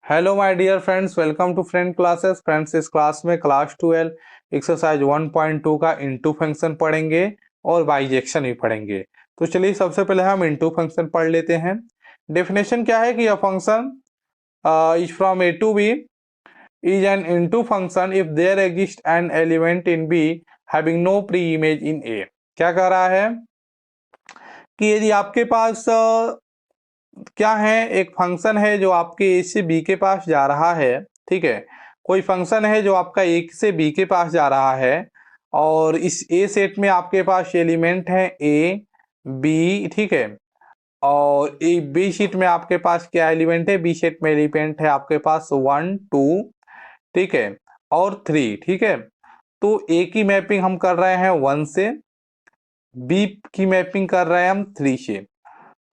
Hello my dear friends, welcome to friend classes. Friends, इस class में class 12 exercise 1.2 का into function पढ़ेंगे और बाइजेक्शन भी पढ़ेंगे। तो चलिए सबसे पहले हम इनटू फंक्शन पढ़ लेते हैं। डेफिनेशन क्या है कि a function is from A to B is an into function if there exist an element in B having no preimage in A. क्या कह रहा है कि यदि आपके पास क्या है, एक फंक्शन है जो आपके ए से बी के पास जा रहा है। ठीक है, कोई फंक्शन है जो आपका ए से बी के पास जा रहा है और इस ए सेट में आपके पास एलिमेंट है ए बी। ठीक है, और ए बी शीट में आपके पास क्या एलिमेंट है, बी सेट में एलिमेंट है आपके पास 1 2, ठीक है, और 3। ठीक है, तो ए की मैपिंग हम कर रहे हैं 1 से, बी की मैपिंग कर रहे हैं हम 3 से।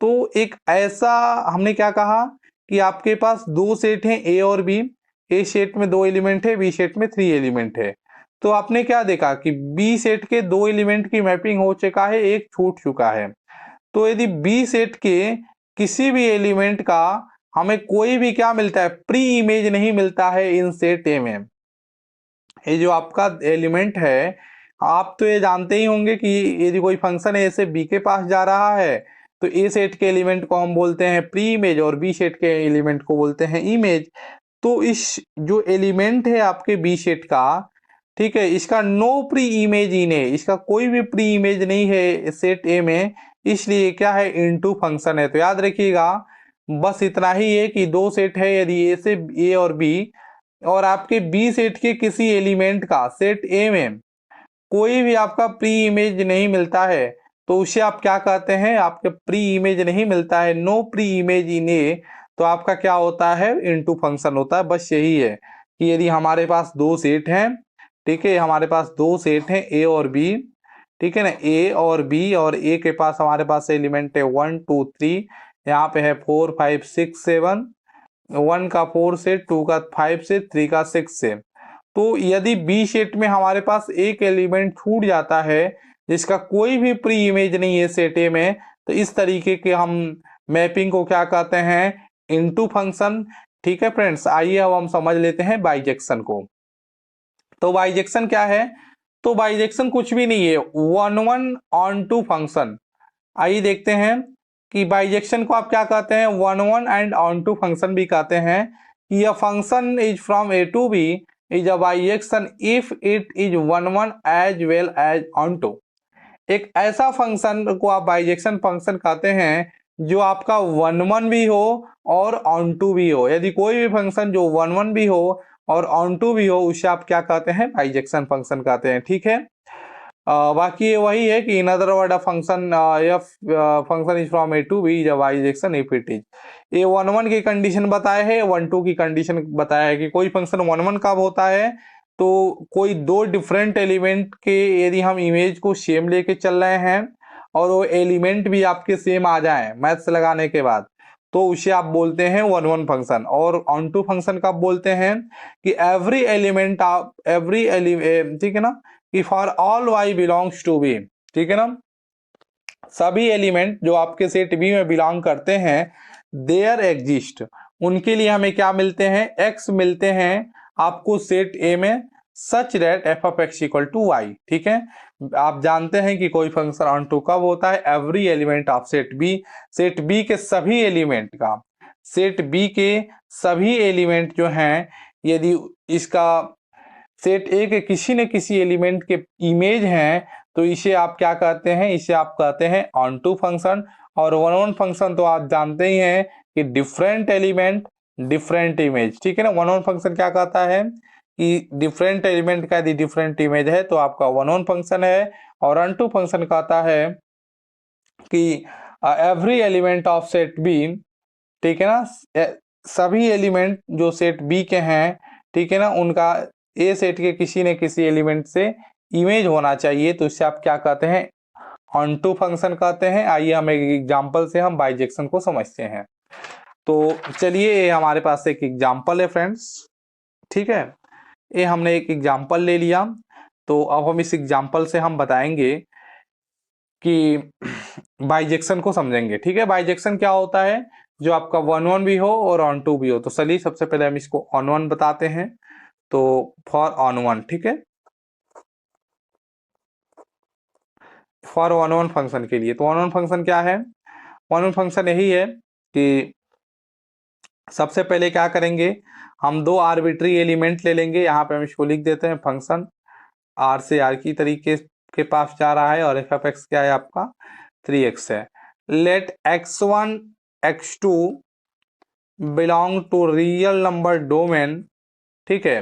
तो एक ऐसा हमने क्या कहा कि आपके पास दो सेट हैं ए और बी। ए सेट में 2 एलिमेंट है, बी सेट में 3 एलिमेंट है। तो आपने क्या देखा कि बी सेट के 2 एलिमेंट की मैपिंग हो चुका है, एक छूट चुका है। तो यदि बी सेट के किसी भी एलिमेंट का हमें कोई भी क्या मिलता है, प्री इमेज नहीं मिलता है इन सेट ए में। ये जो आपका एलिमेंट है, आप तो ये जानते ही होंगे कि यदि कोई फंक्शन ए से बी के पास जा रहा है तो ए सेट के एलिमेंट को हम बोलते हैं प्री इमेज और बी सेट के एलिमेंट को बोलते हैं इमेज। तो इस जो एलिमेंट है आपके बी सेट का, ठीक है, इसका नो प्री इमेज इन ए, इसका कोई भी प्री इमेज नहीं है सेट ए में, इसलिए क्या है, इनटू फंक्शन है। तो याद रखिएगा, बस इतना ही है कि दो सेट है, यदि ए से ए और बी, और आपके बी सेट के किसी एलिमेंट का सेट ए में कोई भी आपका प्री इमेज नहीं मिलता है तो उसे आप क्या कहते हैं, आपके प्री इमेज नहीं मिलता है, नो प्री इमेज इन ए, तो आपका क्या होता है, इनटू फंक्शन होता है। बस यही है कि यदि हमारे पास दो सेट हैं, ठीक है, हमारे पास दो सेट हैं ए और बी, ठीक है ना, ए और बी, और ए के पास हमारे पास एलिमेंट है 1 2 3, यहाँ पे है 4 5 6 7, 1 का 4 से, 2 का 5 से, 3 का 6 से। तो यदि बी सेट में हमारे पास एक एलिमेंट छूट जाता है जिसका कोई भी प्री इमेज नहीं है सेट ए में, तो इस तरीके के हम मैपिंग को क्या कहते हैं, इनटू फंक्शन। ठीक है फ्रेंड्स, आइए अब हम समझ लेते हैं बाइजेक्शन को। तो बाइजेक्शन क्या है, तो बाइजेक्शन कुछ भी नहीं है, one one onto function. आइए देखते हैं कि बाइजेक्शन को आप क्या कहते हैं, one one and onto function भी कहते हैं। कि function is from A to B is a bijection if it is one one as well as onto. एक ऐसा फंक्शन को आप बाइजेक्शन फंक्शन कहते हैं जो आपका वन वन भी हो और ऑन टू भी हो। यदि कोई भी फंक्शन जो वन वन भी हो और ऑन टू भी हो, उसे आप क्या कहते हैं, बाइजेक्शन फंक्शन कहते हैं। ठीक है, बाकी ये वही है कि in other word a function f function is from A to B is a bijection if it is. ये वन वन की कंडीशन बताए है, वन टू की कंडीशन बताया है कि कोई फंक्शन वन वन कब होता है, तो कोई दो डिफरेंट एलिमेंट के यदि हम इमेज को सेम लेके चल रहे हैं और वो एलिमेंट भी आपके सेम आ जाए मैथ्स लगाने के बाद, तो उसे आप बोलते हैं वन वन फंक्शन। और ऑन टू फंक्शन कब बोलते हैं, कि every element of every element, ठीक है ना, कि for all y belongs to B, ठीक है ना, सभी एलिमेंट जो आपके सेट बी में बिलोंग करते हैं, देयर एग्जिस्ट, उनके लिए हमें क्या मिलते हैं, एक्स मिलते हैं आपको सेट ए में, such that f of x equal to y. ठीक है, आप जानते हैं कि कोई फंक्शन ऑन टू कब होता है, every element of set B के सभी एलिमेंट का, सेट बी के सभी एलिमेंट जो हैं, यदि इसका सेट ए के किसी न किसी एलिमेंट के इमेज हैं, तो इसे आप क्या कहते हैं, इसे आप कहते हैं ऑन टू फंक्शन। और वन वन फंक्शन तो आप जानते ही हैं कि डिफरेंट एलिमेंट डिफरेंट इमेज। ठीक है ना, वन वन फंक्शन क्या कहता है कि डिफरेंट एलिमेंट का यदि डिफरेंट इमेज है तो आपका वन वन फंक्शन है। और ऑन टू फंक्शन कहता है कि every element of set B, ठीक है ना, सभी एलिमेंट जो सेट बी के हैं, ठीक है ना, उनका ए सेट के किसी न किसी एलिमेंट से इमेज होना चाहिए, तो इससे आप क्या कहते हैं, ऑन टू फंक्शन कहते हैं। आइए हम एक एग्जांपल से हम बाइजेक्शन को समझते हैं। तो चलिए, हमारे पास एक एग्जांपल है फ्रेंड्स। ठीक है, ये हमने एक एग्जांपल ले लिया, तो अब हम इस एग्जांपल से हम बताएंगे कि बाइजेक्शन को समझेंगे। ठीक है, बाइजेक्शन क्या होता है, जो आपका ऑन वन भी हो और ऑन टू भी हो। तो चलिए सबसे पहले हम इसको ऑन वन बताते हैं। तो फॉर ऑन वन, ठीक है, फॉर ऑन वन फंक्शन के लिए। तो ऑन वन फंक्शन क्या है? ऑन वन फंक्शन यही है कि सबसे पहले क्या करेंगे, हम दो आर्बिट्री एलिमेंट ले लेंगे। यहाँ पे हम इसको लिख देते हैं फंक्शन आर से आर की तरीके के पास जा रहा है, और एफ ऑफ एक्स क्या है आपका 3x है। Let x1 x2 belong to real number domain, ठीक है,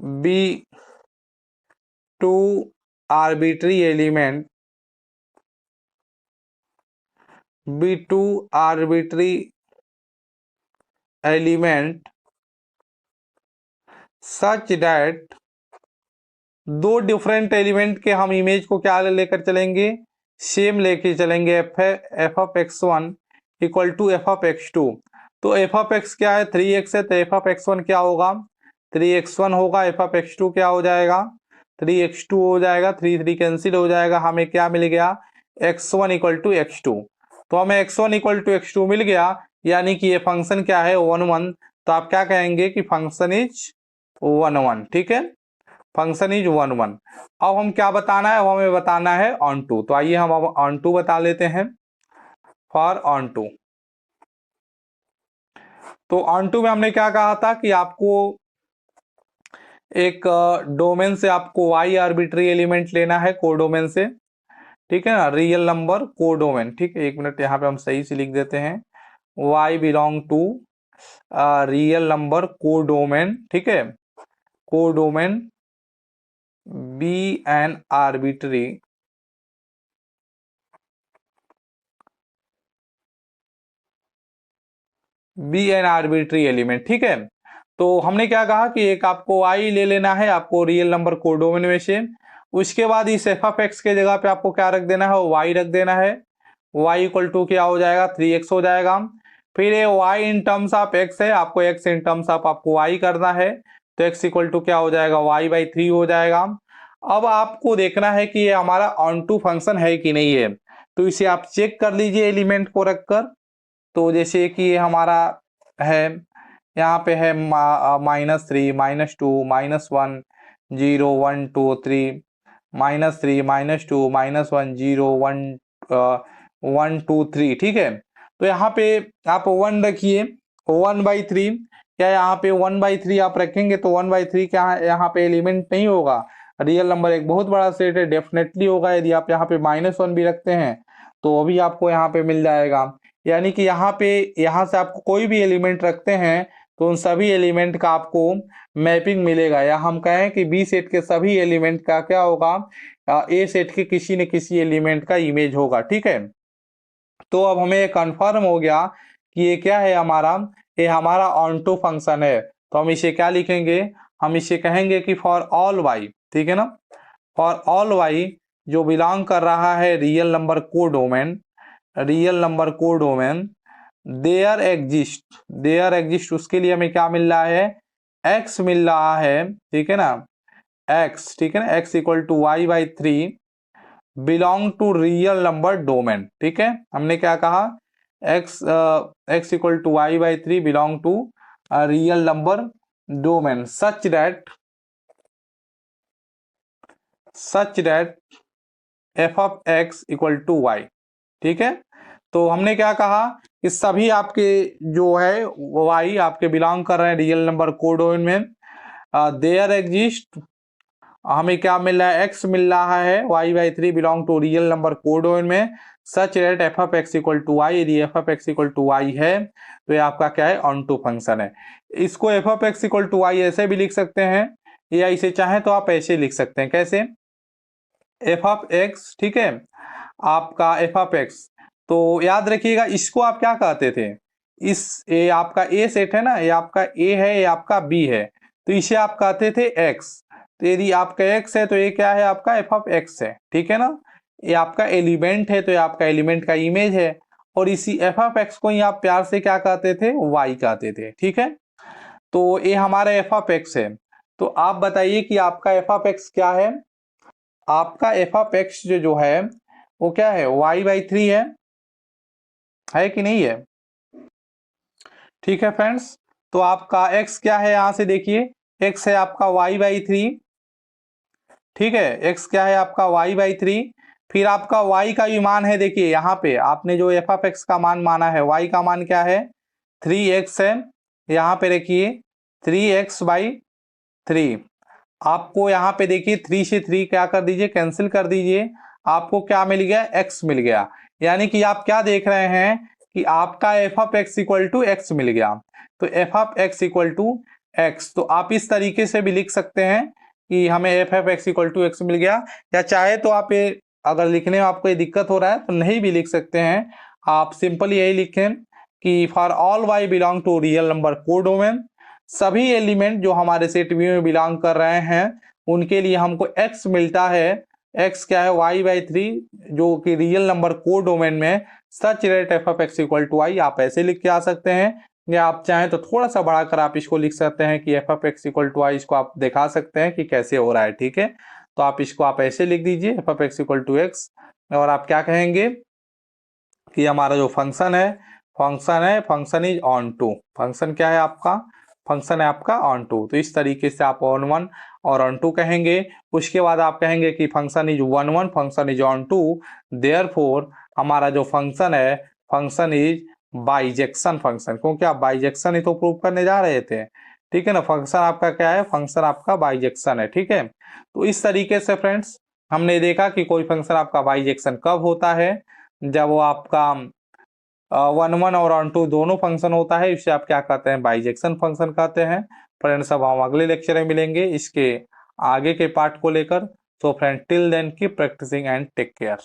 be two arbitrary element, be two arbitrary element such that, दो डिफरेंट एलिमेंट के हम इमेज को क्या लेकर चलेंगे, सेम लेके चलेंगे। F of x one equal to f of x two. तो एफ ऑफ एक्स क्या है 3x है, तो एफ ऑफ एक्स वन क्या होगा 3x1 होगा। एफ ऑफ एक्स टू क्या हो जाएगा 3x2 हो जाएगा। 3 कैंसिल हो जाएगा, हमें क्या मिल गया x1 इक्वल टू x2। तो हमें x1 इक्वल टू x2 मिल गया, यानी कि ये फंक्शन क्या है 1 1। तो आप क्या कहेंगे कि फंक्शन इज 1 1, ठीक है, फंक्शन इज 1 1। अब हम क्या बताना है, अब हमें बताना है ऑन टू। तो आइए हम अब ऑन टू बता लेते हैं। फॉर ऑन टू, तो ऑन टू में हमने क्या कहा था कि आपको एक डोमेन से आपको y आर्बिट्री एलिमेंट लेना है कोडोमेन से, ठीक है ना, रियल नंबर कोडोमेन। ठीक है, एक मिनट यहाँ पे हम सही से लिख देते हैं, y belong to real number codomain, ठीक है, codomain be an arbitrary element, ठीक है। तो हमने क्या कहा कि एक आपको y ले लेना है आपको रियल नंबर कोडोमेन में से। उसके बाद इस एफ ऑफ एक्स के जगह पे आपको क्या रख देना है, y रख देना है। y इक्वल टू क्या हो जाएगा 3x हो जाएगा। फिर ये y in terms of x है, आपको x इन टर्म्स ऑफ आपको y करना है। तो x इक्वल टू क्या हो जाएगा y/3 हो जाएगा। अब आपको देखना है कि ये हमारा ऑन टू फंक्शन है कि नहीं है। तो इसे आप चेक कर लीजिए एलिमेंट को रखकर। तो जैसे कि ये हमारा है, यहाँ पे है -3 -2 -1 0 1 2 3 -3 -2 -1 0 1 1 2 3, ठीक है। तो यहाँ पे आप 1 रखिए 1/3, क्या यहाँ पे 1/3 आप रखेंगे तो 1/3 क्या यहाँ पे एलिमेंट नहीं होगा। रियल नंबर एक बहुत बड़ा सेट है, डेफिनेटली होगा। यदि आप यहाँ पे -1 भी रखते हैं तो भी आपको यहाँ पे मिल जाएगा। यानी कि यहाँ पे यहाँ से आपको कोई भी एलिमेंट रखते हैं तो उन सभी एलिमेंट का आपको मैपिंग मिलेगा, या हम कहें कि बी सेट के सभी एलिमेंट का क्या होगा ए सेट के किसी न किसी एलिमेंट का इमेज होगा, ठीक है। तो अब हमें कंफर्म हो गया कि ये क्या है हमारा, ये हमारा ऑन टू फंक्शन है। तो हम इसे क्या लिखेंगे, हम इसे कहेंगे कि फॉर ऑल वाई, ठीक है ना, फॉर ऑल वाई जो बिलोंग कर रहा है real number codomain, real number codomain, there exist उसके लिए हमें क्या मिल रहा है x मिल रहा है, ठीक है ना, x, ठीक है ना, x equal to y/3 belong to real number domain, ठीक है। हमने क्या कहा x equal to y/3 belong to real number domain such that f of x equal to y, ठीक है। तो हमने क्या कहा कि सभी आपके जो है वाई आपके बिलोंग कर रहे हैं रियल नंबर कोडोमेन में। देयर एग्जिस्ट हमें क्या मिल रहा है x मिल रहा है y/3 belong to real number codomain में such that f of x equal to y. यदि f of x equal to y है तो ये आपका क्या है ऑन टू फंक्शन है। इसको f of x equal to y ऐसे भी लिख सकते हैं, या इसे चाहे तो आप ऐसे लिख सकते हैं। कैसे, एफ ऑफ एक्स, ठीक है, आपका एफ ऑफ एक्स, तो याद रखिएगा इसको आप क्या कहते थे, इस ये आपका ए सेट है ना, ये आपका ए है, ये आपका बी है, तो इसे आप कहते थे एक्स। तो यदि आपका एक्स है तो ये क्या है आपका एफ ऑफ एक्स है, ठीक है ना, ये आपका एलिमेंट है तो ये आपका एलिमेंट का इमेज है। और इसी एफ ऑफ एक्स को ही आप प्यार से क्या कहते थे वाई कहते थे, ठीक है। तो ये हमारा एफ ऑफ एक्स है। तो आप बताइए कि आपका एफ ऑफ एक्स क्या है, आपका एफ ऑफ एक्स जो है वो क्या है y/3 है कि नहीं है। ठीक है फ्रेंड्स, तो आपका x क्या है यहाँ से देखिए, x है आपका y/3। ठीक है, x क्या है आपका y/3। फिर आपका y का भी मान है, देखिए यहाँ पे आपने जो f ऑफ x का मान माना है, y का मान क्या है 3x है। यहाँ पे देखिए 3x/3। आपको यहाँ पे देखिए 3 से 3 क्या कर दीजिए, कैंसिल कर दीजिए। आपको क्या मिल गया, x मिल गया। यानी कि आप क्या देख रहे हैं कि आपका f of x equal to x मिल गया। तो f of x equal to x, तो आप इस तरीके से भी लिख सकते हैं कि हमें f of x equal to x मिल गया। या चाहे तो आप ये, अगर लिखने में आपको ये दिक्कत हो रहा है तो नहीं भी लिख सकते हैं, आप सिंपल यही लिखें कि for all y belong to real number codomain, सभी एलिमेंट जो हमारे सेट वी में बिलोंग कर रहे हैं उनके लिए हमको x मिलता है। x क्या है y/3, जो कि रियल नंबर को डोमेन में सच रेट f of x equal to i. आप ऐसे लिख के आ सकते हैं, या आप चाहें तो थोड़ा सा बढ़ाकर आप इसको लिख सकते हैं कि f of x equal to i. इसको आप दिखा सकते हैं कि कैसे हो रहा है। ठीक है, तो आप इसको आप ऐसे लिख दीजिए f of x equal to x, और आप क्या कहेंगे कि हमारा जो function is onto. Function क्या है आपका, फंक्शन है आपका ऑन टू। तो इस तरीके से आप ऑन वन और ऑन टू कहेंगे। उसके बाद आप कहेंगे कि function is one, function is onto, therefore हमारा जो फंक्शन है, फंक्शन इज बाइजेक्शन फंक्शन, क्योंकि आप बाइजेक्शन ही तो प्रूव करने जा रहे थे। ठीक है ना, फंक्शन आपका क्या है, फंक्शन आपका बाइजेक्शन है। ठीक है, तो इस तरीके से फ्रेंड्स हमने देखा कि कोई फंक्शन आपका बाइजेक्शन कब होता है, जब वो आपका वन और ऑन टू दोनों फंक्शन होता है। इसे आप क्या कहते हैं, बाइजेक्शन फंक्शन कहते हैं। फ्रेंड्स अब हम अगले लेक्चर में मिलेंगे इसके आगे के पार्ट को लेकर। So friend till then keep practising and take care.